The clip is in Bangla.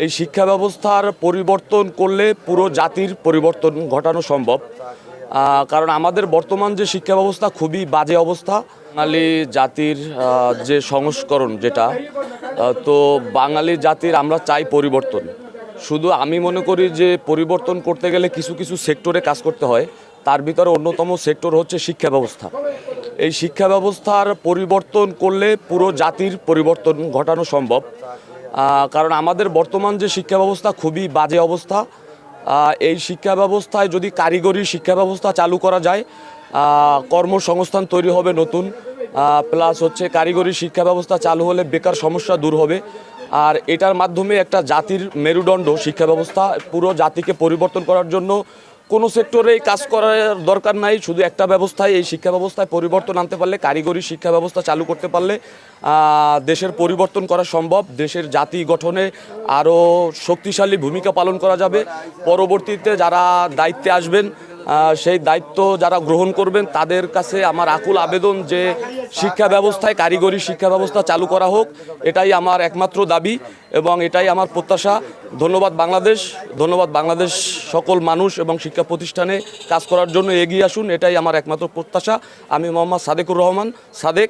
এই শিক্ষা ব্যবস্থার পরিবর্তন করলে পুরো জাতির পরিবর্তন ঘটানো সম্ভব। কারণ আমাদের বর্তমান যে শিক্ষা ব্যবস্থা খুবই বাজে অবস্থা। বাঙালি জাতির যে সংস্করণ যেটা, তো বাঙালি জাতির আমরা চাই পরিবর্তন। শুধু আমি মনে করি যে পরিবর্তন করতে গেলে কিছু কিছু সেক্টরে কাজ করতে হয়। তার ভিতরে অন্যতম সেক্টর হচ্ছে শিক্ষা ব্যবস্থা। এই শিক্ষা ব্যবস্থার পরিবর্তন করলে পুরো জাতির পরিবর্তন ঘটানো সম্ভব। কারণ আমাদের বর্তমান যে শিক্ষা ব্যবস্থা খুবই বাজে অবস্থা। এই শিক্ষা ব্যবস্থায় যদি কারিগরি শিক্ষা ব্যবস্থা চালু করা যায়, কর্মসংস্থান তৈরি হবে নতুন, প্লাস হচ্ছে কারিগরি শিক্ষা ব্যবস্থা চালু হলে বেকার সমস্যা দূর হবে। আর এটার মাধ্যমে একটা জাতির মেরুদণ্ড শিক্ষা ব্যবস্থা, পুরো জাতিকে পরিবর্তন করার জন্য কোনো সেক্টরেই কাজ করার দরকার নাই, শুধু একটা ব্যবস্থায়, এই শিক্ষা ব্যবস্থায় পরিবর্তন আনতে পারলে, কারিগরি শিক্ষা ব্যবস্থা চালু করতে পারলে দেশের পরিবর্তন করা সম্ভব। দেশের জাতি গঠনে আরও শক্তিশালী ভূমিকা পালন করা যাবে। পরবর্তীতে যারা দায়িত্বে আসবেন, সেই দায়িত্ব যারা গ্রহণ করবেন, তাদের কাছে আমার আকুল আবেদন যে শিক্ষা ব্যবস্থায় কারিগরি শিক্ষা ব্যবস্থা চালু করা হোক। এটাই আমার একমাত্র দাবি এবং এটাই আমার প্রত্যাশা। ধন্যবাদ বাংলাদেশ, ধন্যবাদ বাংলাদেশ। সকল মানুষ এবং শিক্ষা প্রতিষ্ঠানে কাজ করার জন্য এগিয়ে আসুন, এটাই আমার একমাত্র প্রত্যাশা। আমি মোহাম্মদ সাদেকুর রহমান সাদেক।